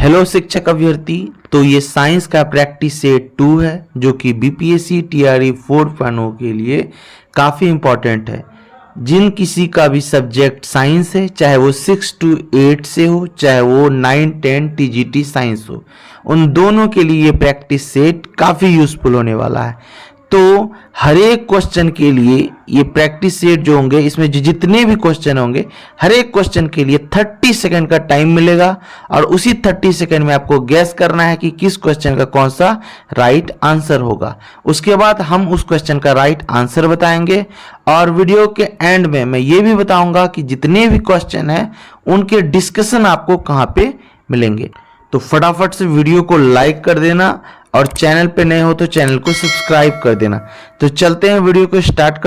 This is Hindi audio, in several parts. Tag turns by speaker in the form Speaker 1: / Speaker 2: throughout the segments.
Speaker 1: हेलो शिक्षक अभ्यर्थी। तो ये साइंस का प्रैक्टिस सेट 2 है जो कि बीपीएससी टीआरई 4.0 के लिए काफ़ी इम्पॉर्टेंट है। जिन किसी का भी सब्जेक्ट साइंस है, चाहे वो 6 to 8 से हो, चाहे वो 9-10 टीजीटी साइंस हो, उन दोनों के लिए ये प्रैक्टिस सेट काफ़ी यूजफुल होने वाला है। तो हर एक क्वेश्चन के लिए ये प्रैक्टिस सेट जो होंगे, इसमें जितने भी क्वेश्चन होंगे, हर एक क्वेश्चन के लिए 30 सेकंड का टाइम मिलेगा और उसी 30 सेकंड में आपको गैस करना है कि किस क्वेश्चन का कौन सा राइट आंसर होगा। उसके बाद हम उस क्वेश्चन का राइट आंसर बताएंगे और वीडियो के एंड में मैं ये भी बताऊंगा कि जितने भी क्वेश्चन हैं उनके डिस्कशन आपको कहाँ पे मिलेंगे। तो फटाफट से वीडियो को लाइक कर देना और चैनल पे नए हो तो चैनल को सब्सक्राइब कर देना। तो चलते हैं, वीडियो को स्टार्ट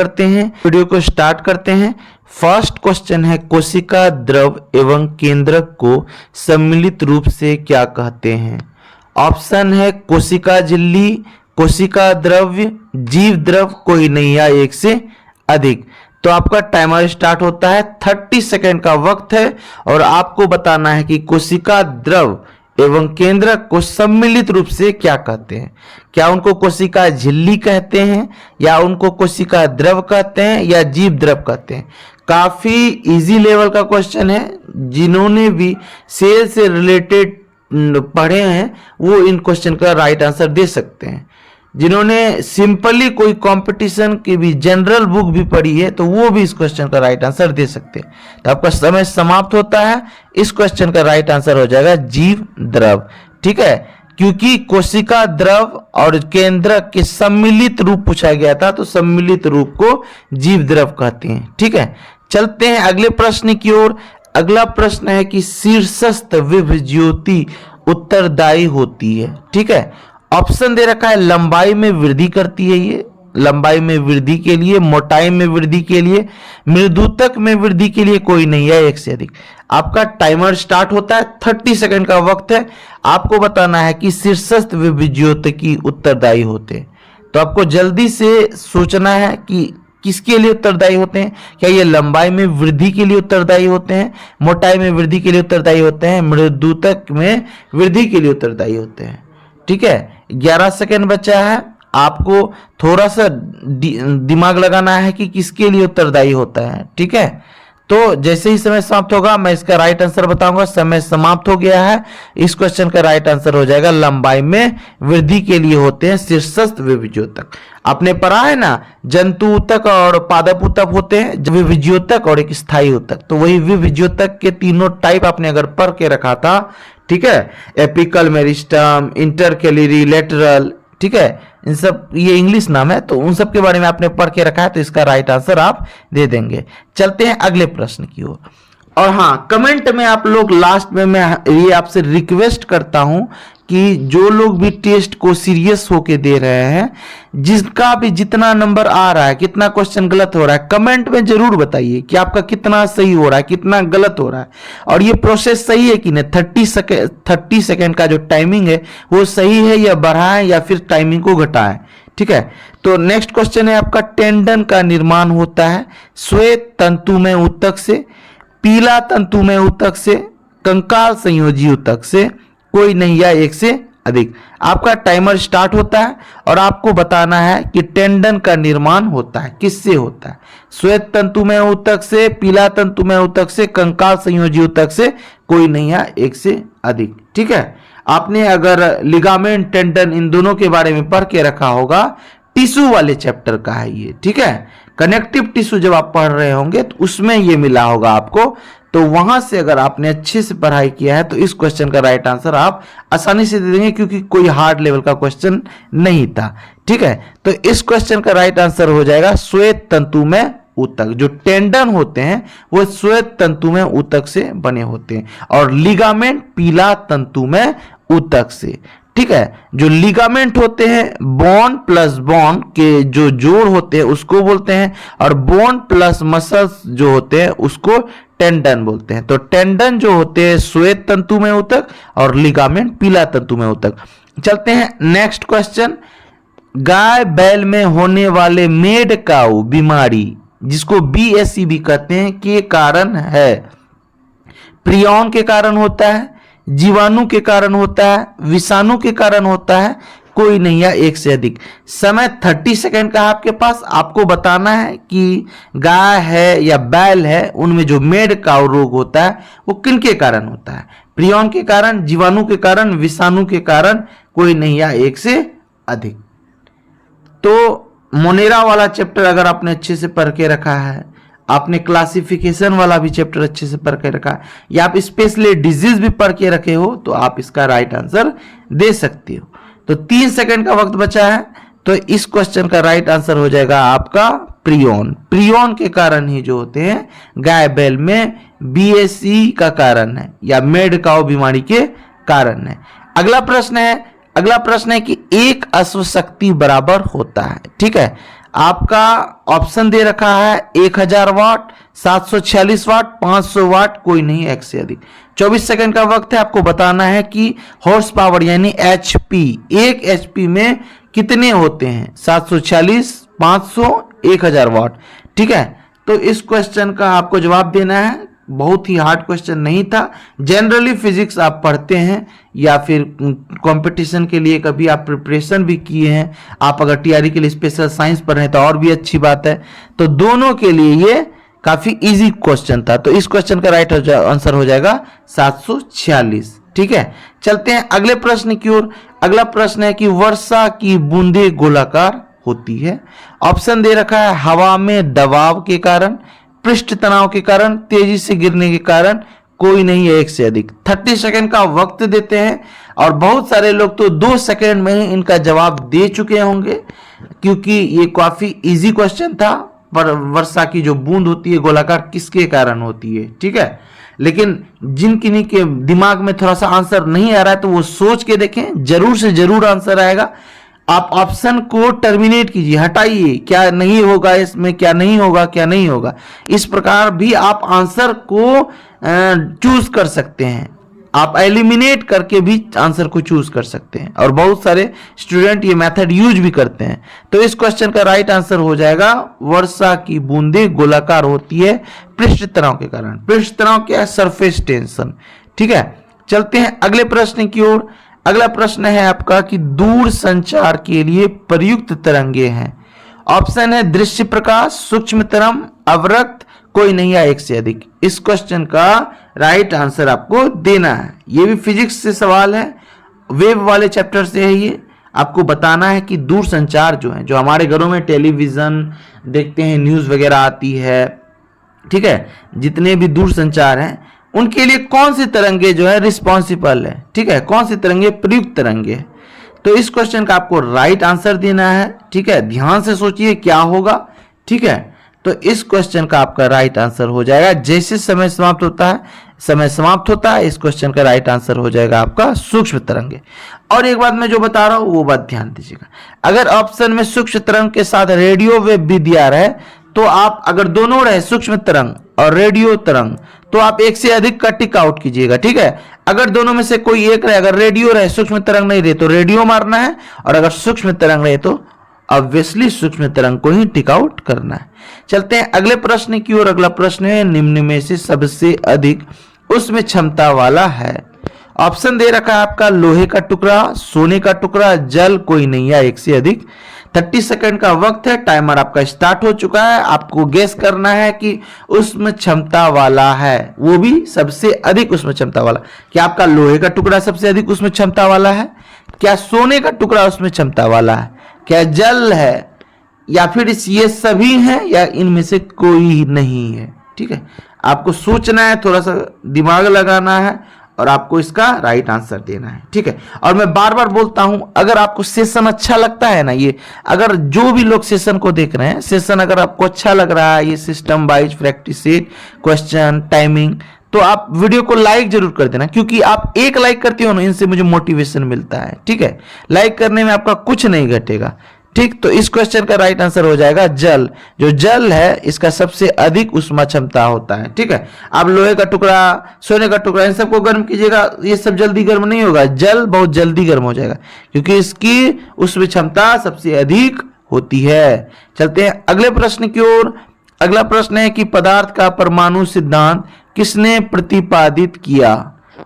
Speaker 1: करते हैं। फर्स्ट क्वेश्चन है, कोशिका द्रव एवं केंद्रक को सम्मिलित रूप से क्या कहते हैं? ऑप्शन है कोशिका झिल्ली, कोशिका द्रव्य, जीव द्रव, कोई नहीं या एक से अधिक। तो आपका टाइमर स्टार्ट होता है, 30 सेकंड का वक्त है और आपको बताना है कि कोशिका द्रव एवं केंद्रक को सम्मिलित रूप से क्या कहते हैं। क्या उनको कोशिका झिल्ली कहते हैं, या उनको कोशिका द्रव कहते हैं, या जीव द्रव कहते हैं? काफी इजी लेवल का क्वेश्चन है। जिन्होंने भी सेल से रिलेटेड पढ़े हैं वो इन क्वेश्चन का राइट आंसर दे सकते हैं। जिन्होंने सिंपली कोई कंपटीशन की भी जनरल बुक भी पढ़ी है तो वो भी इस क्वेश्चन का राइट आंसर दे सकते हैं। तो आपका समय समाप्त होता है। इस क्वेश्चन का राइट आंसर हो जाएगा जीव द्रव। ठीक है, क्योंकि कोशिका द्रव और केंद्रक के सम्मिलित रूप पूछा गया था तो सम्मिलित रूप को जीव द्रव कहते हैं। ठीक है, चलते हैं अगले प्रश्न की ओर। अगला प्रश्न है कि शीर्षस्थ विभव ज्योति उत्तरदायी होती है। ठीक है, ऑप्शन दे रखा है लंबाई में वृद्धि करती है, ये लंबाई में वृद्धि के लिए, मोटाई में वृद्धि के लिए, मृदुतक में वृद्धि के लिए, कोई नहीं है एक से अधिक। आपका टाइमर स्टार्ट होता है, 30 सेकंड का वक्त है। आपको बताना है कि शीर्षस्थ विभव ज्योति उत्तरदायी होते हैं। तो आपको जल्दी से सोचना है कि किसके लिए उत्तरदायी होते हैं। क्या ये लंबाई में वृद्धि के लिए उत्तरदायी होते हैं, मोटाई में वृद्धि के लिए उत्तरदायी होते हैं, मृदुतक में वृद्धि के लिए उत्तरदायी होते हैं? ठीक है, 11 सेकंड बचा है। आपको थोड़ा सा दिमाग लगाना है कि किसके लिए उत्तरदायी होता है। ठीक है, तो जैसे ही समय समाप्त होगा मैं इसका राइट आंसर बताऊंगा। समय समाप्त हो गया है। इस क्वेश्चन का राइट आंसर हो जाएगा लंबाई में वृद्धि के लिए होते हैं शीर्षस्थ विभवज्योतक। आपने पढ़ा है ना, जंतु ऊतक और पादप ऊतक होते हैं, विभवज्योतक और एक स्थायी ऊतक। तो वही विभवज्योतक के तीनों टाइप आपने अगर पढ़ के रखा था, ठीक है, एपिकल मेरिस्टम, इंटरकैलियरी, लेटरल, ठीक है, इन सब ये इंग्लिश नाम है, तो उन सब के बारे में आपने पढ़ के रखा है तो इसका राइट आंसर आप दे देंगे। चलते हैं अगले प्रश्न की ओर। और हाँ, कमेंट में आप लोग लास्ट में मैं ये आपसे रिक्वेस्ट करता हूं कि जो लोग भी टेस्ट को सीरियस होके दे रहे हैं, जिसका भी जितना नंबर आ रहा है, कितना क्वेश्चन गलत हो रहा है, कमेंट में जरूर बताइए कि आपका कितना सही हो रहा है, कितना गलत हो रहा है, और ये प्रोसेस सही है कि नहीं। 30 सेकेंड का जो टाइमिंग है वो सही है या बढ़ाएं या फिर टाइमिंग को घटाएं। ठीक है, तो नेक्स्ट क्वेश्चन है आपका, टेंडन का निर्माण होता है श्वेत तंतुमय ऊतक से, पीला तंतुमय ऊतक से, कंकाल संयोजी ऊतक से, कोई नहीं या एक से अधिक। आपका टाइमर स्टार्ट होता है और आपको बताना है कि टेंडन का निर्माण होता है किससे होता है? श्वेत तंतुमय ऊतक से, पीला तंतुमय ऊतक से, कंकाल संयोजी ऊतक से, कोई नहीं या एक से अधिक। ठीक है, आपने अगर लिगामेंट, टेंडन इन दोनों के बारे में पढ़ के रखा होगा, टिश्यू वाले चैप्टर का है ये। ठीक है, कनेक्टिव टिश्यू जब आप पढ़ रहे होंगे तो उसमें ये मिला होगा आपको। तो वहां से अगर आपने अच्छे से पढ़ाई किया है तो इस क्वेश्चन का राइट आंसर आप आसानी से दे देंगे, क्योंकि कोई हार्ड लेवल का क्वेश्चन नहीं था। ठीक है, तो इस क्वेश्चन का राइट आंसर हो जाएगा श्वेत तंतुमय ऊतक। जो टेंडन होते हैं वो श्वेत तंतुमय ऊतक से बने होते हैं और लिगामेंट पीला तंतुमय ऊतक से। ठीक है, जो लिगामेंट होते हैं, बोन प्लस बोन के जो जोड़ होते हैं उसको बोलते हैं, और बोन प्लस मसल्स जो होते हैं उसको टेंडन बोलते हैं। तो टेंडन जो होते हैं श्वेत तंतुमय ऊतक और लिगामेंट पीला तंतुमय ऊतक। चलते हैं नेक्स्ट क्वेश्चन। गाय बैल में होने वाले मेड काऊ बीमारी, जिसको बीएसई भी कहते हैं, के कारण है? प्रियन के कारण होता है, जीवाणु के कारण होता है, विषाणु के कारण होता है, कोई नहीं या एक से अधिक। समय 30 सेकंड का आपके पास। आपको बताना है कि गाय है या बैल है, उनमें जो मेड काउ रोग होता है वो किन के कारण होता है? प्रियन के कारण, जीवाणु के कारण, विषाणु के कारण, कोई नहीं या एक से अधिक। तो मोनेरा वाला चैप्टर अगर आपने अच्छे से पढ़ के रखा है, आपने क्लासिफिकेशन वाला भी चैप्टर अच्छे से पढ़ के रखा है, या आप स्पेशली डिजीज भी पढ़ के रखे हो, तो आप इसका राइट आंसर दे सकते हो। तो 3 सेकंड का वक्त बचा है, तो इस क्वेश्चन का राइट आंसर हो जाएगा आपका प्रियन। प्रियन के कारण ही जो होते हैं गाय बैल में BSE का कारण है या मेड काउ बीमारी के कारण है। अगला प्रश्न है कि एक अश्वशक्ति बराबर होता है। ठीक है, आपका ऑप्शन दे रखा है 1000 वाट, 746 वाट, 500 वाट, कोई नहीं एक से अधिक। 24 सेकंड का वक्त है। आपको बताना है कि हॉर्स पावर यानी HP, 1 HP में कितने होते हैं? 746, 500, 1000 वाट। ठीक है, तो इस क्वेश्चन का आपको जवाब देना है। बहुत ही हार्ड क्वेश्चन नहीं था। जनरली फिजिक्स आप पढ़ते हैं या फिर कंपटीशन के लिए कभी आप प्रिपरेशन भी किए हैं, आप अगर TRE के लिए स्पेशल साइंस पढ़ रहे हैं तो और भी अच्छी बात है। तो दोनों के लिए ये काफी इजी क्वेश्चन था। तो इस क्वेश्चन का राइट आंसर हो जाएगा 746। ठीक है, चलते हैं अगले प्रश्न की ओर। अगला प्रश्न है कि वर्षा की बूंदे गोलाकार होती है। ऑप्शन दे रखा है हवा में दबाव के कारण, पृष्ठ तनाव के कारण, तेजी से गिरने के कारण, कोई नहीं है एक से अधिक। 30 सेकंड का वक्त देते हैं और बहुत सारे लोग तो 2 सेकंड में ही इनका जवाब दे चुके होंगे, क्योंकि ये काफी इजी क्वेश्चन था। पर वर्षा की जो बूंद होती है गोलाकार किसके कारण होती है? ठीक है, लेकिन जिन किन्हीं के दिमाग में थोड़ा सा आंसर नहीं आ रहा है तो वो सोच के देखें, जरूर से जरूर आंसर आएगा। आप ऑप्शन को टर्मिनेट कीजिए, हटाइए, क्या नहीं होगा इसमें, क्या नहीं होगा, क्या नहीं होगा। इस प्रकार भी आप आंसर को चूज कर सकते हैं। आप एलिमिनेट करके भी आंसर को चूज कर सकते हैं और बहुत सारे स्टूडेंट ये मेथड यूज भी करते हैं। तो इस क्वेश्चन का राइट आंसर हो जाएगा वर्षा की बूंदें गोलाकार होती है पृष्ठ तनाव के कारण। पृष्ठ तनाव क्या है? Surface tension. ठीक है, चलते हैं अगले प्रश्न की ओर। अगला प्रश्न है आपका कि दूर संचार के लिए प्रयुक्त तरंगे हैं। ऑप्शन है दृश्य प्रकाश, सूक्ष्म तरंग, अवरक्त, कोई नहीं या एक से अधिक। इस क्वेश्चन का राइट आंसर आपको देना है। ये भी फिजिक्स से सवाल है, वेव वाले चैप्टर से है ये। आपको बताना है कि दूर संचार जो है, जो हमारे घरों में टेलीविजन देखते हैं, न्यूज वगैरह आती है, ठीक है, जितने भी दूर संचार हैं उनके लिए कौन सी तरंगे जो है रिस्पॉन्सिबल है। ठीक है, कौन सी तरंगे प्रयुक्त तरंगे। तो इस क्वेश्चन का आपको राइट आंसर देना है। ठीक है, ध्यान से सोचिए क्या होगा। ठीक है, तो इस क्वेश्चन का आपका राइट आंसर हो जाएगा, जैसे समय समाप्त होता है इस क्वेश्चन का राइट आंसर हो जाएगा आपका सूक्ष्म तरंगे। और एक बात मैं जो बता रहा हूं वो बात ध्यान दीजिएगा, अगर ऑप्शन में सूक्ष्म तरंग के साथ रेडियो वेव भी दिया रहे तो आप अगर दोनों रहे सूक्ष्म तरंग और रेडियो तरंग तो आप एक से अधिक का टिक आउट कीजिएगा। ठीक है, अगर दोनों में से कोई एक रहे, अगर रेडियो रहे सूक्ष्म तरंग नहीं रहे तो रेडियो मारना है, और अगर सूक्ष्म तरंग रहे तो ऑब्वियसली सूक्ष्म तरंग को ही टिक आउट करना है। चलते हैं अगले प्रश्न की ओर। अगला प्रश्न है निम्न में से सबसे अधिक उष्म क्षमता वाला है। ऑप्शन दे रखा है आपका लोहे का टुकड़ा, सोने का टुकड़ा, जल, कोई नहीं या एक से अधिक। 30 सेकंड का वक्त है, टाइमर आपका स्टार्ट हो चुका है। आपको गेस करना है कि उष्म क्षमता वाला है, वो भी सबसे अधिक उष्म क्षमता वाला। क्या आपका लोहे का टुकड़ा सबसे अधिक उष्म क्षमता वाला है? क्या सोने का टुकड़ा उष्म क्षमता वाला है? क्या जल है? या फिर ये सभी हैं या इनमें से कोई नहीं है? ठीक है, आपको सोचना है, थोड़ा सा दिमाग लगाना है और आपको इसका राइट आंसर देना है। ठीक है, और मैं बार बार बोलता हूं, अगर आपको सेशन अच्छा लगता है ना, ये अगर जो भी लोग सेशन को देख रहे हैं, सेशन अगर आपको अच्छा लग रहा है, ये system wise practice set, question, timing, तो आप वीडियो को लाइक जरूर कर देना, क्योंकि आप एक लाइक करते हो ना, इनसे मुझे मोटिवेशन मिलता है। ठीक है, लाइक करने में आपका कुछ नहीं घटेगा। ठीक, तो इस क्वेश्चन का राइट आंसर हो जाएगा जल। जो जल है इसका सबसे अधिक उष्मा क्षमता होता है। ठीक है, आप लोहे का टुकड़ा, सोने का टुकड़ा, इन सबको गर्म कीजिएगा, ये सब जल्दी गर्म नहीं होगा, जल बहुत जल्दी गर्म हो जाएगा क्योंकि इसकी उष्मा क्षमता सबसे अधिक होती है। चलते हैं अगले प्रश्न की ओर। अगला प्रश्न है कि पदार्थ का परमाणु सिद्धांत किसने प्रतिपादित किया।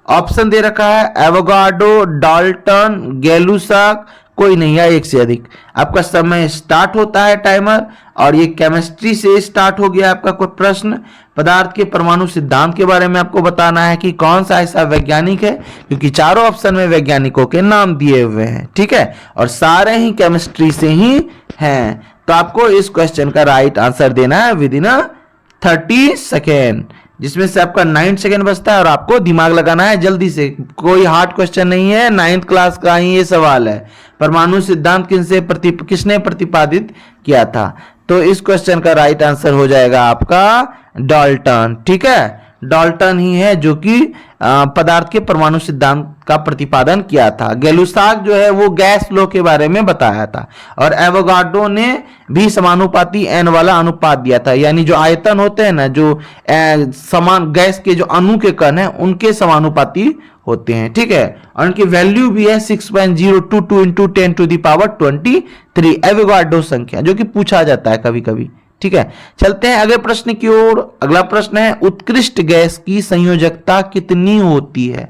Speaker 1: ऑप्शन दे रखा है एवोगाड्रो, डाल्टन, गैलुसाक, कोई नहीं या एक से अधिक। आपका समय स्टार्ट होता है टाइमर, और ये केमिस्ट्री से स्टार्ट हो गया आपका कोई प्रश्न। पदार्थ के परमाणु सिद्धांत के बारे में आपको बताना है कि कौन सा ऐसा वैज्ञानिक है, क्योंकि चारों ऑप्शन में वैज्ञानिकों के नाम दिए हुए हैं, ठीक है, और सारे ही केमिस्ट्री से ही हैं। तो आपको इस क्वेश्चन का राइट आंसर देना है विद इन 30 सेकेंड, जिसमें से आपका 9 सेकेंड बचता है और आपको दिमाग लगाना है जल्दी से। कोई हार्ड क्वेश्चन नहीं है, 9th क्लास का ही ये सवाल है। परमाणु सिद्धांत किसने प्रतिपादित किया था? तो इस क्वेश्चन का राइट आंसर हो जाएगा आपका डाल्टन, ठीक है। डाल्टन ही है जो कि पदार्थ के परमाणु सिद्धांत का प्रतिपादन किया था। गैलुसाक जो है वो गैस लॉ के बारे में बताया था, और एवोगाड्रो ने भी समानुपाती एन वाला अनुपात दिया था, यानी जो आयतन होते हैं ना, जो समान गैस के जो अणु के कण हैं उनके समानुपाती होते हैं, ठीक है। और उनकी वैल्यू भी है 6.022 इंटू 10⁻23 एवोगाड्रो संख्या, जो कि पूछा जाता है कभी कभी, ठीक है। चलते हैं अगले प्रश्न की ओर। अगला प्रश्न है उत्कृष्ट गैस की संयोजकता कितनी होती है?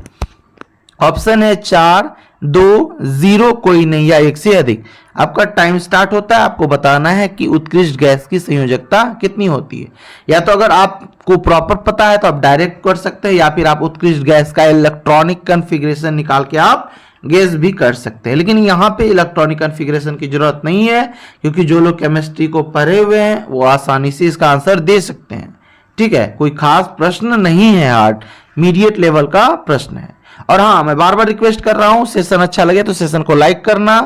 Speaker 1: ऑप्शन है 4, 2, 0, कोई नहीं या एक से अधिक। आपका टाइम स्टार्ट होता है, आपको बताना है कि उत्कृष्ट गैस की संयोजकता कितनी होती है। या तो अगर आपको प्रॉपर पता है तो आप डायरेक्ट कर सकते हैं, या फिर आप उत्कृष्ट गैस का इलेक्ट्रॉनिक कॉन्फ़िगरेशन निकाल के आप गेस भी कर सकते हैं। लेकिन यहाँ पे इलेक्ट्रॉनिक कॉन्फ़िगरेशन की जरूरत नहीं है, क्योंकि जो लोग केमिस्ट्री को पढ़े हुए हैं वो आसानी से इसका आंसर दे सकते हैं, ठीक है। कोई खास प्रश्न नहीं है, हार्ड मीडिएट लेवल का प्रश्न है। और हाँ, मैं बार बार रिक्वेस्ट कर रहा हूं, सेशन अच्छा लगे तो सेशन को लाइक करना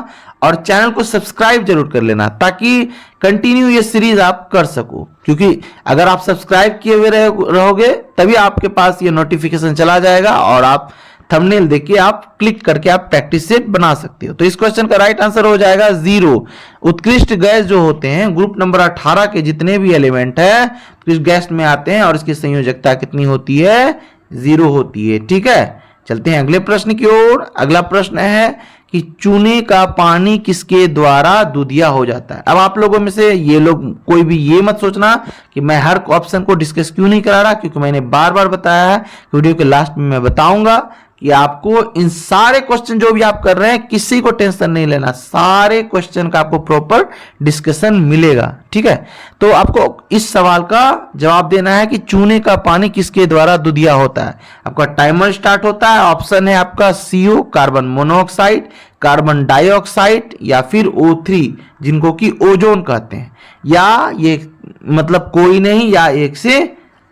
Speaker 1: और चैनल को सब्सक्राइब जरूर कर लेना, ताकि कंटिन्यू ये सीरीज आप कर सको। क्योंकि अगर आप सब्सक्राइब किए हुए रहोगे तभी आपके पास ये नोटिफिकेशन चला जाएगा, और आप थंबनेल देख के आप क्लिक करके आप प्रैक्टिस सेट बना सकते हो। तो इस क्वेश्चन का राइट आंसर हो जाएगा 0। उत्कृष्ट गैस जो होते हैं ग्रुप नंबर 18 के जितने भी एलिमेंट है उत्कृष्ट गैस में आते हैं, और इसकी संयोजकता कितनी होती है? 0 होती है, ठीक है। चलते हैं अगले प्रश्न की ओर। अगला प्रश्न है कि चूने का पानी किसके द्वारा दूधिया हो जाता है? अब आप लोगों में से ये लोग कोई भी ये मत सोचना कि मैं हर ऑप्शन को डिस्कस क्यों नहीं करा रहा, क्योंकि मैंने बार बार बताया है, वीडियो के लास्ट में मैं बताऊंगा कि आपको इन सारे क्वेश्चन जो भी आप कर रहे हैं किसी को टेंशन नहीं लेना, सारे क्वेश्चन का आपको प्रॉपर डिस्कशन मिलेगा, ठीक है। तो आपको इस सवाल का जवाब देना है कि चूने का पानी किसके द्वारा दूधिया होता है। आपका टाइमर स्टार्ट होता है। ऑप्शन है आपका CO carbon monoxide, carbon dioxide, या फिर O3 जिनको कि ओजोन कहते हैं, या ये मतलब कोई नहीं या एक से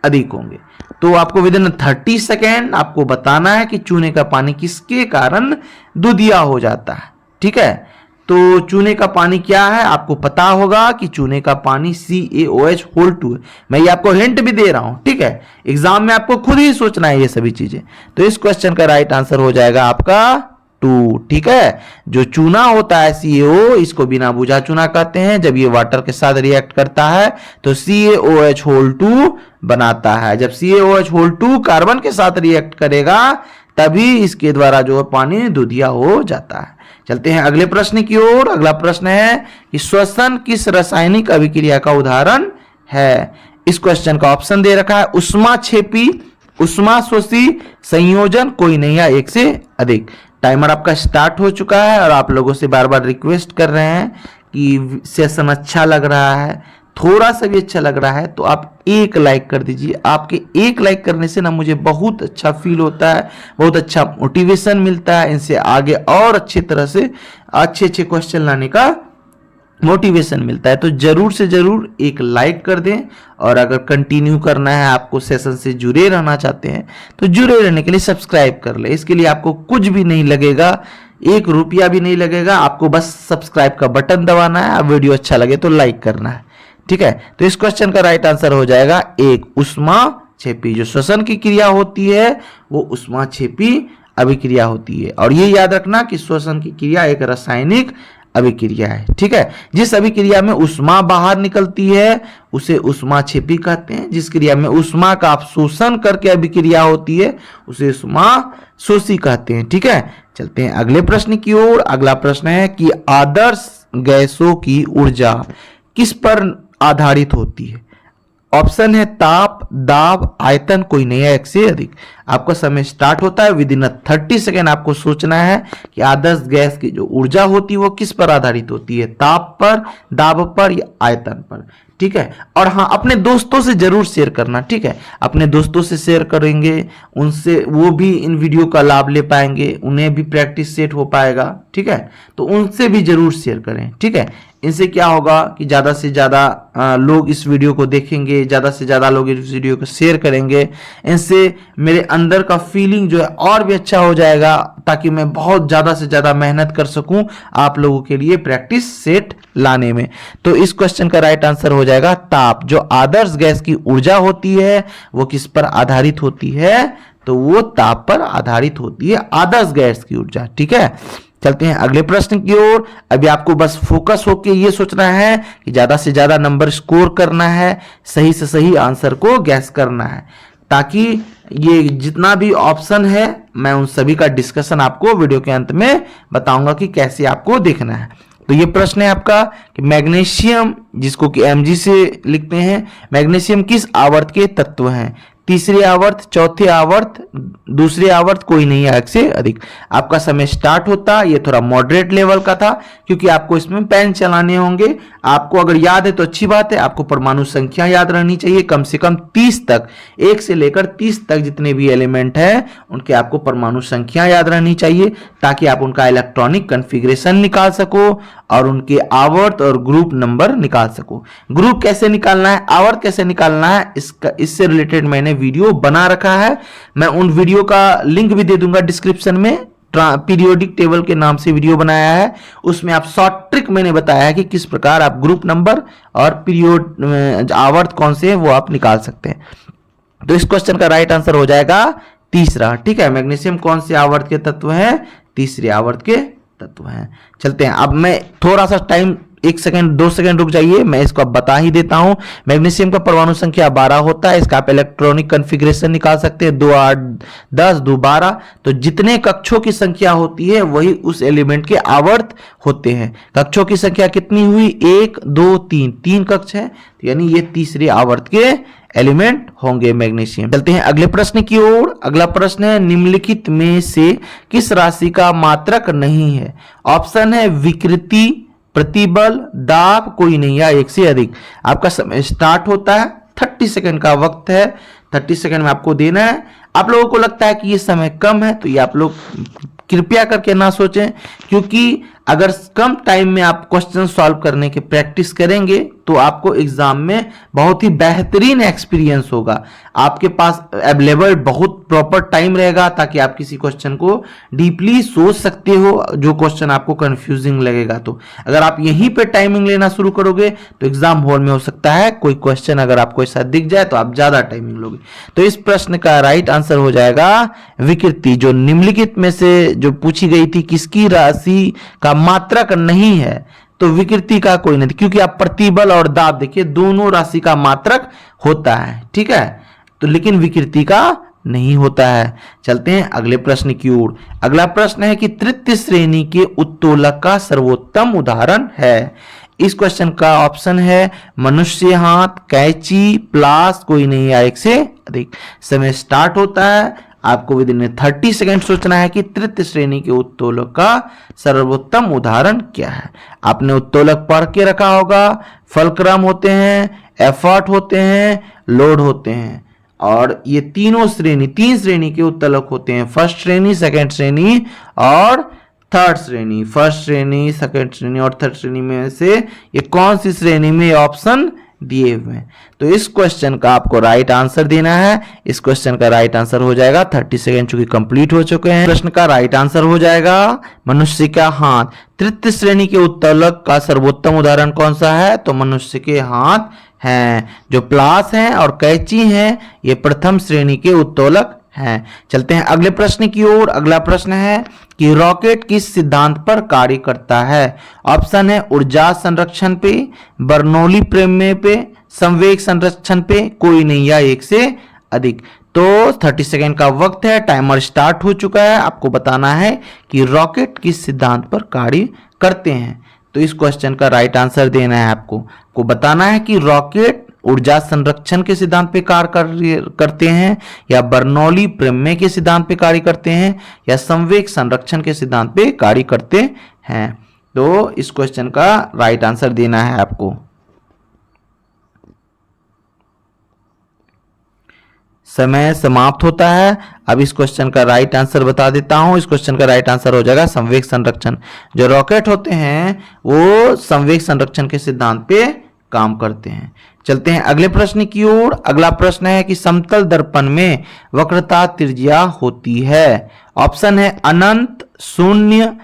Speaker 1: अधिक होंगे। तो आपको विद इन 30 सेकेंड आपको बताना है कि चूने का पानी किसके कारण दूधिया हो जाता है, ठीक है। तो चूने का पानी क्या है आपको पता होगा कि चूने का पानी CaOH2 है। मैं ये आपको हिंट भी दे रहा हूं, ठीक है। एग्जाम में आपको खुद ही सोचना है ये सभी चीजें। तो इस क्वेश्चन का राइट आंसर हो जाएगा आपका 2, ठीक है। जो चूना होता है CaO, इसको बिना बुझा चूना कहते हैं। जब ये वाटर के साथ रिएक्ट करता है तो CaOH2 बनाता है। जब CaOH2 कार्बन के साथ रिएक्ट करेगा तभी इसके द्वारा जो पानी दूधिया हो जाता है। चलते हैं अगले प्रश्न की ओर। अगला प्रश्न है कि श्वसन किस रासायनिक अभिक्रिया का उदाहरण है? इस क्वेश्चन का ऑप्शन दे रखा है उष्माक्षेपी, उष्माशोषी, संयोजन, कोई नहीं या एक से अधिक। टाइमर आपका स्टार्ट हो चुका है, और आप लोगों से बार बार रिक्वेस्ट कर रहे हैं कि सेशन अच्छा लग रहा है, थोड़ा सा भी अच्छा लग रहा है तो आप एक लाइक कर दीजिए। आपके एक लाइक करने से ना मुझे बहुत अच्छा फील होता है, बहुत अच्छा मोटिवेशन मिलता है, इनसे आगे और अच्छी तरह से अच्छे अच्छे क्वेश्चन लाने का मोटिवेशन मिलता है। तो जरूर से जरूर एक लाइक कर दें, और अगर कंटिन्यू करना है, आपको सेशन से जुड़े रहना चाहते हैं तो जुड़े रहने के लिए सब्सक्राइब कर ले। इसके लिए आपको कुछ भी नहीं लगेगा, 1 रुपया भी नहीं लगेगा, आपको बस सब्सक्राइब का बटन दबाना है। अब वीडियो अच्छा लगे तो लाइक करना है, ठीक है। तो इस क्वेश्चन का राइट आंसर हो जाएगा 1, उष्माक्षेपी। जो श्वसन की क्रिया होती है वो उष्माक्षेपी अभिक्रिया होती है। और ये याद रखना कि श्वसन की क्रिया एक रासायनिक अभिक्रिया है, ठीक है। जिस अभिक्रिया में उष्मा बाहर निकलती है उसे उष्माक्षेपी कहते हैं। जिस क्रिया में उष्मा का अवशोषण करके अभिक्रिया होती है उसे उष्माशोषी कहते हैं, ठीक है। चलते हैं अगले प्रश्न की ओर। अगला प्रश्न है कि आदर्श गैसों की ऊर्जा किस पर आधारित होती है? ऑप्शन है ताप, दाब, आयतन, कोई नहीं है एक से अधिक। आपका समय स्टार्ट होता है। विद इन 30 सेकेंड आपको सोचना है कि आदर्श गैस की जो ऊर्जा होती है वो किस पर आधारित होती है, ताप पर, दाब पर या आयतन पर। ठीक है, और हाँ अपने दोस्तों से जरूर शेयर करना। ठीक है, अपने दोस्तों से शेयर करेंगे, उनसे वो भी इन वीडियो का लाभ ले पाएंगे, उन्हें भी प्रैक्टिस सेट हो पाएगा। ठीक है, तो उनसे भी जरूर शेयर करें। ठीक है, इनसे क्या होगा कि ज़्यादा से ज़्यादा लोग इस वीडियो को देखेंगे, ज़्यादा से ज़्यादा लोग इस वीडियो को शेयर करेंगे। इनसे मेरे अंदर का फीलिंग जो है और भी अच्छा हो जाएगा, ताकि मैं बहुत ज़्यादा से ज़्यादा मेहनत कर सकूं आप लोगों के लिए प्रैक्टिस सेट लाने में। तो इस क्वेश्चन का राइट आंसर हो जाएगा ताप। जो आदर्श गैस की ऊर्जा होती है वो किस पर आधारित होती है, तो वो ताप पर आधारित होती है, आदर्श गैस की ऊर्जा। ठीक है, चलते हैं अगले प्रश्न की ओर। अभी आपको बस फोकस होके ये सोचना है कि ज्यादा से ज्यादा नंबर स्कोर करना है, सही से सही आंसर को गैस करना है, ताकि ये जितना भी ऑप्शन है मैं उन सभी का डिस्कशन आपको वीडियो के अंत में बताऊंगा कि कैसे आपको देखना है। तो ये प्रश्न है आपका कि मैग्नीशियम, जिसको कि Mg से लिखते हैं, मैग्नीशियम किस आवर्त के तत्व हैं? तीसरी आवर्त, चौथे आवर्त, दूसरे आवर्त, कोई नहीं है एक से अधिक। आपका समय स्टार्ट होता, ये थोड़ा मॉडरेट लेवल का था क्योंकि आपको इसमें पेन चलाने होंगे। आपको अगर याद है तो अच्छी बात है, आपको परमाणु संख्या याद रहनी चाहिए कम से कम 30 तक, 1 से लेकर 30 तक जितने भी एलिमेंट हैं उनके आपको परमाणु संख्या याद रहनी चाहिए, ताकि आप उनका इलेक्ट्रॉनिक कन्फिग्रेशन निकाल सको और उनके आवर्त और ग्रुप नंबर निकाल सको। ग्रुप कैसे निकालना है, आवर्त कैसे निकालना है, इससे रिलेटेड मैंने वीडियो बना रखा है। मैं उन वीडियो का लिंक भी दे दूंगा डिस्क्रिप्शन में। पीरियोडिक टेबल के नाम से वीडियो बनाया है, उसमें आप शॉर्ट ट्रिक मैंने बताया है कि किस प्रकार आप ग्रुप नंबर और पीरियड आवर्त कौन से है वो आप निकाल सकते हैं। तो इस क्वेश्चन का राइट आंसर हो जाएगा तीसरा। ठीक है, मैग्नीशियम कौन से आवर्त के तत्व है? तीसरे आवर्त के तत्व हैं। चलते हैं, अब मैं थोड़ा सा टाइम 1 सेकंड 2 सेकंड रुक जाइए, मैं इसको अब बता ही देता हूं। मैग्नीशियम का परमाणु संख्या 12 होता है। इसका आप इलेक्ट्रॉनिक कॉन्फ़िगरेशन निकाल सकते हैं, 2 8 10 2 12। तो जितने कक्षों की संख्या होती है वही उस एलिमेंट के आवर्त होते हैं। कक्षों की संख्या कितनी हुई? 1 2 3, 3 कक्ष है, यानी ये तीसरे आवर्त के एलिमेंट होंगे मैग्नीशियम। चलते हैं अगले प्रश्न की ओर। अगला प्रश्न है, निम्नलिखित में से किस राशि का मात्रक नहीं है? ऑप्शन है विकृति, प्रतिबल, दाब, कोई नहीं या 1 से अधिक। आपका समय स्टार्ट होता है, 30 सेकंड का वक्त है, 30 सेकंड में आपको देना है। आप लोगों को लगता है कि ये समय कम है, तो ये आप लोग कृपया करके ना सोचें, क्योंकि अगर कम टाइम में आप क्वेश्चन सॉल्व करने की प्रैक्टिस करेंगे तो आपको एग्जाम में बहुत ही बेहतरीन एक्सपीरियंस होगा। आपके पास अवेलेबल बहुत प्रॉपर टाइम रहेगा, ताकि आप किसी क्वेश्चन को डीपली सोच सकते हो जो क्वेश्चन आपको कंफ्यूजिंग लगेगा। तो अगर आप यहीं पे टाइमिंग लेना शुरू करोगे तो एग्जाम हॉल में हो सकता है कोई क्वेश्चन अगर आपको ऐसा दिख जाए तो आप ज्यादा टाइमिंग लोगे। तो इस प्रश्न का राइट आंसर हो जाएगा विकृति। जो निम्नलिखित में से जो पूछी गई थी किसकी राशि का मात्रक नहीं है, तो विकृति का कोई नहीं, क्योंकि आप प्रतिबल और दाब देखिए दोनों राशि का मात्रक होता है। ठीक है, तो लेकिन विकृति का नहीं होता है। चलते हैं अगले प्रश्न की ओर। अगला प्रश्न है कि तृतीय श्रेणी के उत्तोलक का सर्वोत्तम उदाहरण है। इस क्वेश्चन का ऑप्शन है मनुष्य हाथ, कैंची, प्लास, कोई नहीं या 1 से अधिक। समय स्टार्ट होता है, आपको विद इन 30 सेकंड सोचना है कि तृतीय श्रेणी के उत्तोलक का सर्वोत्तम उदाहरण क्या है। आपने उत्तोलक पढ़ के रखा होगा, फलक्रम होते हैं, एफर्ट होते हैं, लोड होते हैं, और ये तीन श्रेणी के उत्तोलक होते हैं। फर्स्ट श्रेणी, सेकंड श्रेणी और थर्ड श्रेणी। फर्स्ट श्रेणी, सेकंड श्रेणी और थर्ड श्रेणी में से ये कौन सी श्रेणी में ऑप्शन दिए हुए हैं? तो इस क्वेश्चन का आपको राइट आंसर देना है। इस क्वेश्चन का राइट आंसर हो जाएगा, 30 सेकंड चूंकि कंप्लीट हो चुके हैं। प्रश्न का राइट आंसर हो जाएगा मनुष्य का हाथ। तृतीय श्रेणी के उत्तोलक का सर्वोत्तम उदाहरण कौन सा है? तो मनुष्य के हाथ हैं। जो प्लास हैं और कैंची हैं ये प्रथम श्रेणी के उत्तोलक हैं। चलते हैं अगले प्रश्न की ओर। अगला प्रश्न है कि रॉकेट किस सिद्धांत पर कार्य करता है? ऑप्शन है ऊर्जा संरक्षण पे, बर्नौली प्रमेय पे, संवेग संरक्षण पे, कोई नहीं या 1 से अधिक। तो 30 सेकंड का वक्त है, टाइमर स्टार्ट हो चुका है। आपको बताना है कि रॉकेट किस सिद्धांत पर कार्य करते हैं। तो इस क्वेश्चन का राइट आंसर देना है आपको बताना है कि रॉकेट ऊर्जा संरक्षण के सिद्धांत पे कार्य करते हैं, या बर्नौली प्रमेय के सिद्धांत पे कार्य करते हैं, या संवेग संरक्षण के सिद्धांत पे कार्य करते हैं। तो इस क्वेश्चन का राइट आंसर देना है आपको। समय समाप्त होता है। अब इस क्वेश्चन का राइट आंसर बता देता हूं। इस क्वेश्चन का राइट आंसर हो जाएगा संवेग संरक्षण। जो रॉकेट होते हैं वो संवेग संरक्षण के सिद्धांत पे काम करते हैं। चलते हैं अगले प्रश्न की ओर। अगला प्रश्न है कि समतल दर्पण में वक्रता त्रिज्या होती है। ऑप्शन है अनंत, शून्य,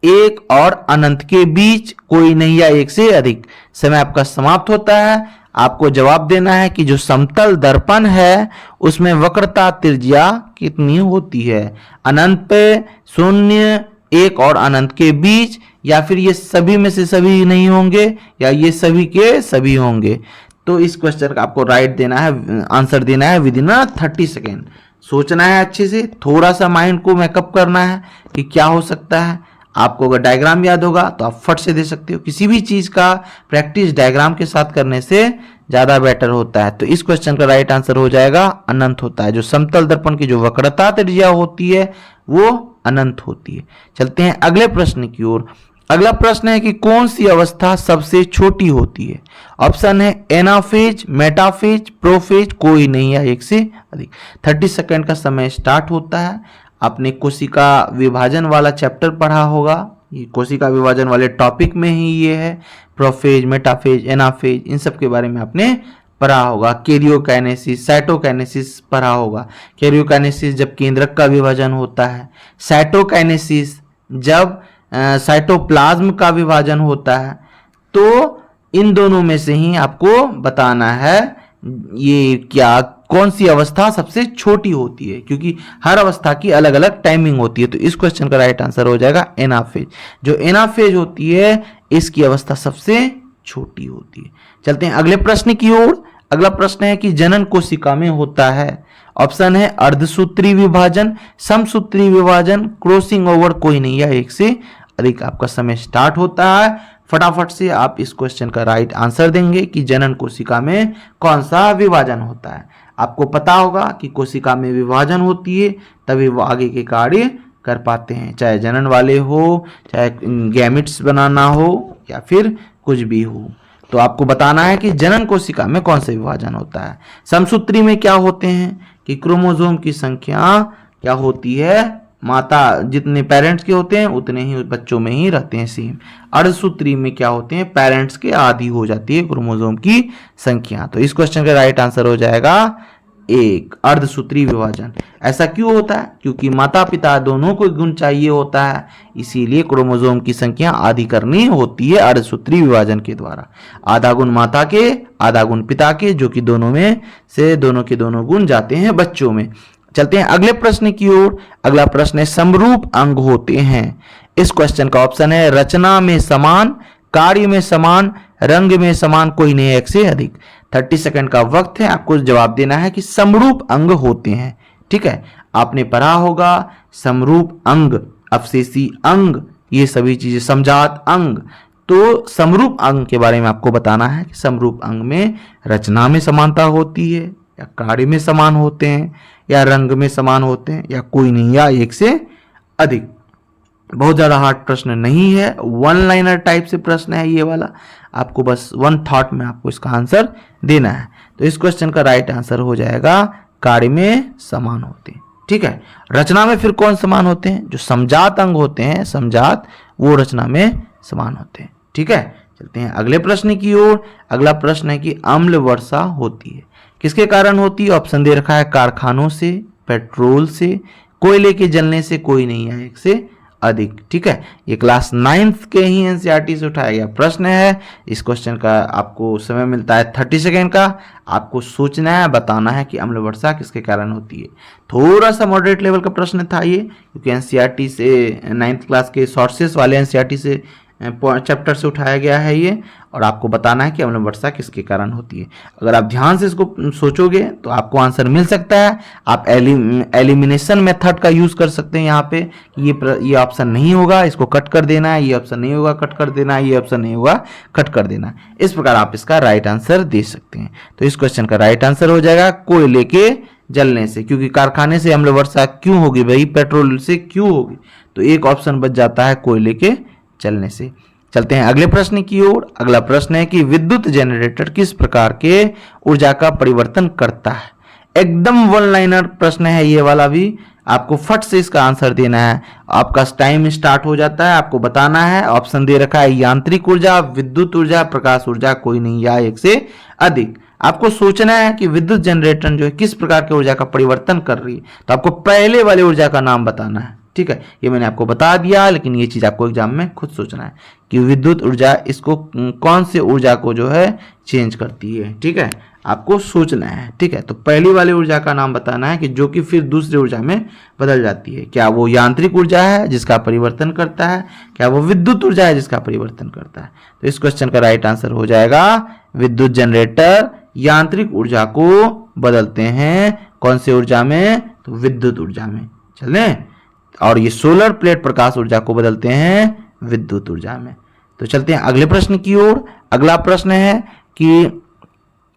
Speaker 1: एक और अनंत के बीच, कोई नहीं या एक से अधिक। समय आपका समाप्त होता है। आपको जवाब देना है कि जो समतल दर्पण है उसमें वक्रता त्रिज्या कितनी होती है। अनंत पे, शून्य, एक और अनंत के बीच, या फिर ये सभी में से सभी नहीं होंगे, या ये सभी के सभी होंगे। तो इस क्वेश्चन का आपको राइट देना है, आंसर देना है विद इन 30 सेकेंड। सोचना है अच्छे से, थोड़ा सा माइंड को मेकअप करना है कि क्या हो सकता है। आपको अगर डायग्राम याद होगा तो आप फट से दे सकते हो। किसी भी चीज का प्रैक्टिस डायग्राम के साथ करने से ज्यादा बेटर होता है। तो इस क्वेश्चन का राइट आंसर हो जाएगा अनंत होता है। जो समतल दर्पण की जो वक्रता त्रिज्या होती है वो अनंत होती है। चलते हैं अगले प्रश्न की ओर। अगला प्रश्न है कि कौन सी अवस्था सबसे छोटी होती है। ऑप्शन है एनाफेज, मेटाफेज, प्रोफेज, कोई नहीं या एक से अधिक। 30 सेकेंड का समय स्टार्ट होता है। आपने कोशिका विभाजन वाला चैप्टर पढ़ा होगा। ये कोशिका विभाजन वाले टॉपिक में ही ये है। प्रोफेज, मेटाफेज, एनाफेज, इन सब के बारे में आपने पढ़ा होगा। कैरियोकाइनेसिस, साइटोकाइनेसिस पढ़ा होगा। कैरियोकाइनेसिस जब केंद्रक का विभाजन होता है, साइटोकाइनेसिस जब साइटोप्लाज्म का विभाजन होता है। तो इन दोनों में से ही आपको बताना है ये क्या, कौन सी अवस्था सबसे छोटी होती है, क्योंकि हर अवस्था की अलग अलग टाइमिंग होती है। तो इस क्वेश्चन का राइट आंसर हो जाएगा एनाफेज। जो एनाफेज होती है इसकी अवस्था सबसे छोटी होती है। चलते हैं अगले प्रश्न की ओर। अगला प्रश्न है कि जनन कोशिका में होता है। ऑप्शन है अर्धसूत्री विभाजन, समसूत्री विभाजन, क्रॉसिंग ओवर, कोई नहीं या एक से अधिक। आपका समय स्टार्ट होता है। फटाफट से आप इस क्वेश्चन का राइट आंसर देंगे कि जनन कोशिका में कौन सा विभाजन होता है। आपको पता होगा कि कोशिका में विभाजन होती है तभी वो आगे के कार्य कर पाते हैं, चाहे जनन वाले हो, चाहे गैमिट्स बनाना हो, या फिर कुछ भी हो। तो आपको बताना है कि जनन कोशिका में कौन सा विभाजन होता है। समसूत्री में क्या होते हैं कि क्रोमोसोम की संख्या क्या होती है, माता जितने पेरेंट्स के होते हैं उतने ही बच्चों में ही रहते हैं सेम। अर्धसूत्री में क्या होते हैं, पेरेंट्स के आधी हो जाती है क्रोमोसोम की संख्या। तो इस क्वेश्चन का राइट आंसर हो जाएगा एक, अर्धसूत्री विभाजन। ऐसा क्यों होता है, क्योंकि माता पिता दोनों को गुण चाहिए होता है, इसीलिए क्रोमोसोम की संख्या आधी करनी होती है अर्धसूत्री विभाजन के द्वारा। आधा गुण माता के, आधा गुण पिता के, जो कि दोनों में से दोनों के दोनों गुण जाते हैं बच्चों में। चलते हैं अगले प्रश्न की ओर। अगला प्रश्न है समरूप अंग होते हैं। इस क्वेश्चन का ऑप्शन है रचना में समान, कार्य में समान, रंग में समान, कोई नहीं एक से अधिक। 30 सेकंड का वक्त है। आपको जवाब देना है कि समरूप अंग होते हैं। ठीक है, आपने पढ़ा होगा समरूप अंग, अवशेषी अंग, ये सभी चीजें, समजात अंग। तो समरूप अंग के बारे में आपको बताना है कि समरूप अंग में रचना में समानता होती है, या कार्य में समान होते हैं, या रंग में समान होते हैं, या कोई नहीं या एक से अधिक। बहुत ज्यादा हार्ड प्रश्न नहीं है, वन लाइनर टाइप से प्रश्न है ये वाला। आपको बस वन थॉट में आपको इसका आंसर देना है। तो इस क्वेश्चन का राइट आंसर हो जाएगा कार्य में समान होते हैं। ठीक है, रचना में फिर कौन समान होते हैं, जो समजात अंग होते हैं, समजात, वो रचना में समान होते हैं। ठीक है, चलते हैं अगले प्रश्न की ओर। अगला प्रश्न है कि अम्ल वर्षा होती है, किसके कारण होती है। ऑप्शन दे रखा है कारखानों से, पेट्रोल से, कोयले के जलने से, कोई नहीं है एक से अधिक। ठीक है, ये क्लास 9th के ही एनसीईआरटी से उठाया गया प्रश्न है। इस क्वेश्चन का आपको समय मिलता है 30 सेकेंड का। आपको सोचना है, बताना है कि अम्ल वर्षा किसके कारण होती है। थोड़ा सा मॉडरेट लेवल का प्रश्न था ये, क्योंकि एनसीईआरटी से 9th क्लास के सोर्सेस वाले एनसीईआरटी से चैप्टर से उठाया गया है ये, और आपको बताना है कि अम्ल वर्षा किसके कारण होती है। अगर आप ध्यान से इसको सोचोगे तो आपको आंसर मिल सकता है। आप एलिमिनेशन मेथड का यूज कर सकते हैं यहाँ पे, ये ऑप्शन नहीं होगा, इसको कट कर देना है, ये ऑप्शन नहीं होगा, कट कर देना है, ये ऑप्शन नहीं होगा, कट कर देना है। इस प्रकार आप इसका राइट आंसर दे सकते हैं। तो इस क्वेश्चन का राइट आंसर हो जाएगा कोयले के जलने से, क्योंकि कारखाने से अम्ल वर्षा क्यों होगी भाई, पेट्रोल से क्यों होगी, तो एक ऑप्शन बच जाता है कोयले के जलने से। चलते हैं अगले प्रश्न की ओर। अगला प्रश्न है कि विद्युत जनरेटर किस प्रकार के ऊर्जा का परिवर्तन करता है। एकदम वन लाइनर प्रश्न है ये वाला भी, आपको फट से इसका आंसर देना है। आपका टाइम स्टार्ट हो जाता है, आपको बताना है। ऑप्शन दे रखा है यांत्रिक ऊर्जा, विद्युत ऊर्जा, प्रकाश ऊर्जा, कोई नहीं या एक से अधिक। आपको सोचना है कि विद्युत जनरेटर जो है किस प्रकार की ऊर्जा का परिवर्तन कर रही है, तो आपको पहले वाले ऊर्जा का नाम बताना है। ठीक है, ये मैंने आपको बता दिया, लेकिन ये चीज आपको एग्जाम में खुद सोचना है कि विद्युत ऊर्जा इसको कौन से ऊर्जा को जो है चेंज करती है। ठीक है, आपको सोचना है। ठीक है, तो पहली वाली ऊर्जा का नाम बताना है कि जो कि फिर दूसरी ऊर्जा में बदल जाती है। क्या वो यांत्रिक ऊर्जा है जिसका परिवर्तन करता है, क्या वो विद्युत ऊर्जा है जिसका परिवर्तन करता है। तो इस क्वेश्चन का राइट आंसर हो जाएगा विद्युत जनरेटर यांत्रिक ऊर्जा को बदलते हैं कौन से ऊर्जा में, तो विद्युत ऊर्जा में। चले, और ये सोलर प्लेट प्रकाश ऊर्जा को बदलते हैं विद्युत ऊर्जा में। तो चलते हैं अगले प्रश्न की ओर। अगला प्रश्न है कि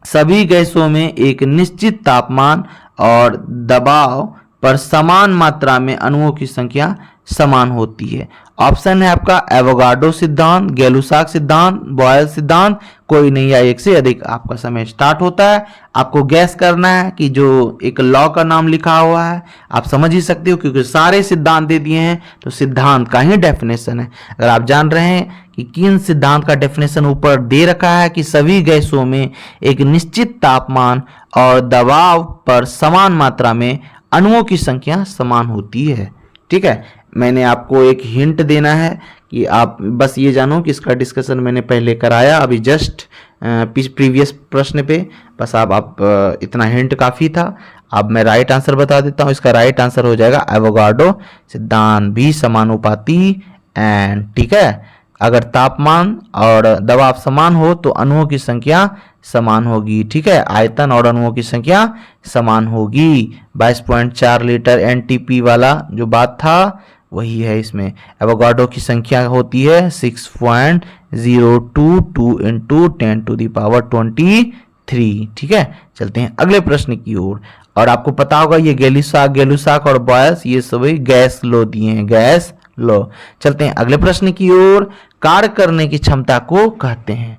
Speaker 1: सभी गैसों में एक निश्चित तापमान और दबाव पर समान मात्रा में अणुओं की संख्या समान होती है। ऑप्शन है आपका एवोगाड्रो सिद्धांत, गैलुसाक सिद्धांत, बॉयल सिद्धांत, कोई नहीं या एक से अधिक। आपका समय स्टार्ट होता है, आपको गैस करना है कि जो एक लॉ का नाम लिखा हुआ है आप समझ ही सकते हो, क्योंकि सारे सिद्धांत दे दिए हैं तो सिद्धांत का ही डेफिनेशन है। अगर आप जान रहे हैं कि किन सिद्धांत का डेफिनेशन ऊपर दे रखा है कि सभी गैसों में एक निश्चित तापमान और दबाव पर समान मात्रा में अणुओं की संख्या समान होती है। ठीक है, मैंने आपको एक हिंट देना है कि आप बस ये जानो कि इसका डिस्कशन मैंने पहले कराया अभी जस्ट प्रीवियस प्रश्न पे, बस आप इतना हिंट काफ़ी था। अब मैं राइट आंसर बता देता हूँ। इसका राइट आंसर हो जाएगा एवोगाड्रो सिद्धांत, भी समानुपाती एंड। ठीक है, अगर तापमान और दबाव समान हो तो अणुओं की संख्या समान होगी। ठीक है, आयतन और अणुओं की संख्या समान होगी। 22.4 लीटर एनटीपी वाला जो बात था वही है इसमें। एवोगाड्रो की संख्या होती है 6.022 इंटू 10⁻23। ठीक है, चलते हैं अगले प्रश्न की ओर। और आपको पता होगा ये गैलुसाक और बॉयल्स ये सभी गैस लो दिए हैं, गैस लो। चलते हैं अगले प्रश्न की ओर। कार्य करने की क्षमता को कहते हैं।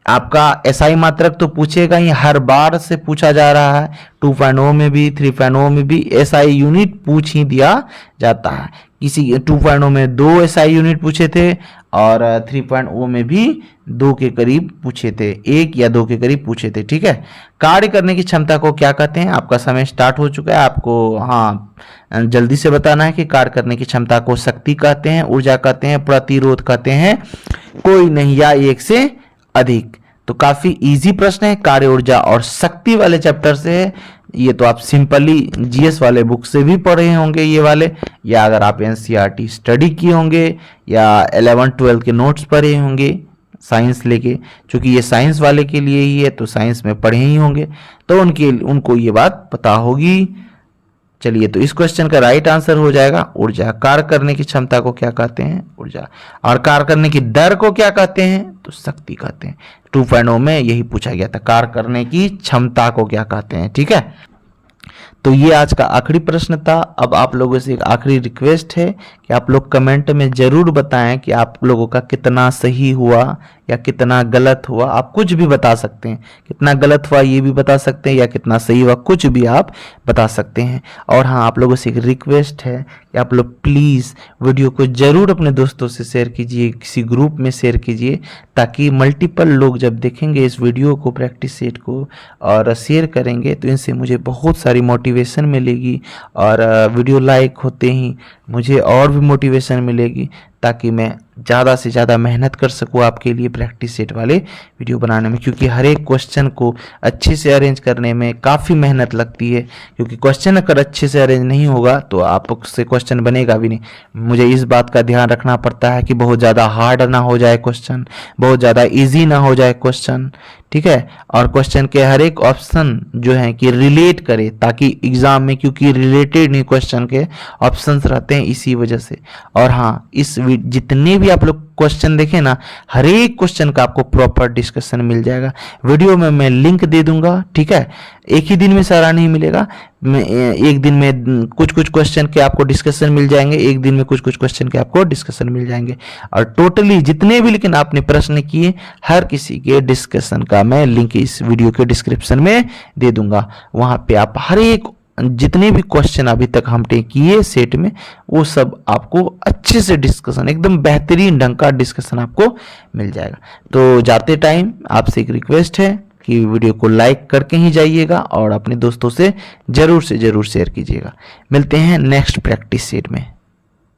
Speaker 1: आपका एसआई मात्रक तो पूछेगा ही, हर बार से पूछा जा रहा है। 2.0 में भी 3.0 में भी एसआई यूनिट पूछ ही दिया जाता है। किसी 2.0 में 2 एसआई यूनिट पूछे थे और 3.0 में भी 2 के करीब पूछे थे, 1 या 2 के करीब पूछे थे। ठीक है, कार्य करने की क्षमता को क्या कहते हैं। आपका समय स्टार्ट हो चुका है, आपको जल्दी से बताना है कि कार्य करने की क्षमता को शक्ति कहते हैं, ऊर्जा कहते हैं, प्रतिरोध कहते हैं, कोई नहीं या एक से अधिक। तो काफी इजी प्रश्न है, कार्य ऊर्जा और शक्ति वाले चैप्टर से है। ये तो आप सिंपली जीएस वाले बुक से भी पढ़े होंगे ये वाले, या अगर आप एनसीईआरटी स्टडी किए होंगे या 11-12 के नोट्स पढ़े होंगे साइंस लेके, क्योंकि ये साइंस वाले के लिए ही है तो साइंस में पढ़े ही होंगे, तो उनको ये बात पता होगी। चलिए, तो इस क्वेश्चन का राइट आंसर हो जाएगा ऊर्जा। कार्य करने की क्षमता को क्या कहते हैं, ऊर्जा। और कार्य करने की दर को क्या कहते हैं, तो शक्ति कहते हैं। 2.0 में यही पूछा गया था, कार्य करने की क्षमता को क्या कहते हैं। ठीक है, तो ये आज का आखिरी प्रश्न था। अब आप लोगों से एक आखिरी रिक्वेस्ट है कि आप लोग कमेंट में जरूर बताएं कि आप लोगों का कितना सही हुआ या कितना गलत हुआ। आप कुछ भी बता सकते हैं, कितना गलत हुआ ये भी बता सकते हैं या कितना सही हुआ, कुछ भी आप बता सकते हैं। और हाँ, आप लोगों से एक रिक्वेस्ट है कि आप लोग प्लीज़ वीडियो को जरूर अपने दोस्तों से शेयर कीजिए, किसी ग्रुप में शेयर कीजिए, ताकि मल्टीपल लोग जब देखेंगे इस वीडियो को, प्रैक्टिस सेट को, और शेयर करेंगे तो इनसे मुझे बहुत सारी मोटिवेशन मिलेगी। और वीडियो लाइक होते ही मुझे और भी मोटिवेशन मिलेगी। ताकि मैं ज़्यादा से ज़्यादा मेहनत कर सकूँ आपके लिए प्रैक्टिस सेट वाले वीडियो बनाने में, क्योंकि हर एक क्वेश्चन को अच्छे से अरेंज करने में काफ़ी मेहनत लगती है। क्योंकि क्वेश्चन अगर अच्छे से अरेंज नहीं होगा तो आपसे क्वेश्चन बनेगा भी नहीं। मुझे इस बात का ध्यान रखना पड़ता है कि बहुत ज़्यादा हार्ड ना हो जाए क्वेश्चन, बहुत ज़्यादा ईजी ना हो जाए क्वेश्चन, ठीक है। और क्वेश्चन के हर एक ऑप्शन जो है कि रिलेट करे, ताकि एग्जाम में, क्योंकि रिलेटेड नहीं क्वेश्चन के ऑप्शंस रहते हैं इसी वजह से। और हाँ, जितने भी आप लोग क्वेश्चन देखें ना, हर एक क्वेश्चन का आपको प्रॉपर डिस्कशन मिल जाएगा। वीडियो में मैं लिंक दे दूंगा, ठीक है। एक ही दिन में सारा नहीं मिलेगा, एक दिन में कुछ कुछ क्वेश्चन के आपको डिस्कशन मिल जाएंगे, एक दिन में कुछ कुछ क्वेश्चन के आपको डिस्कशन मिल जाएंगे। और टोटली जितने भी लेकिन आपने प्रश्न किए, हर किसी के डिस्कशन का मैं लिंक इस वीडियो के डिस्क्रिप्शन में दे दूंगा। वहां पे आप हर एक जितने भी क्वेश्चन अभी तक हमने किए सेट में, वो सब आपको अच्छे से डिस्कशन, एकदम बेहतरीन ढंग का डिस्कशन आपको मिल जाएगा। तो जाते टाइम आपसे एक रिक्वेस्ट है कि वीडियो को लाइक करके ही जाइएगा और अपने दोस्तों से जरूर शेयर कीजिएगा। मिलते हैं नेक्स्ट प्रैक्टिस सेट में।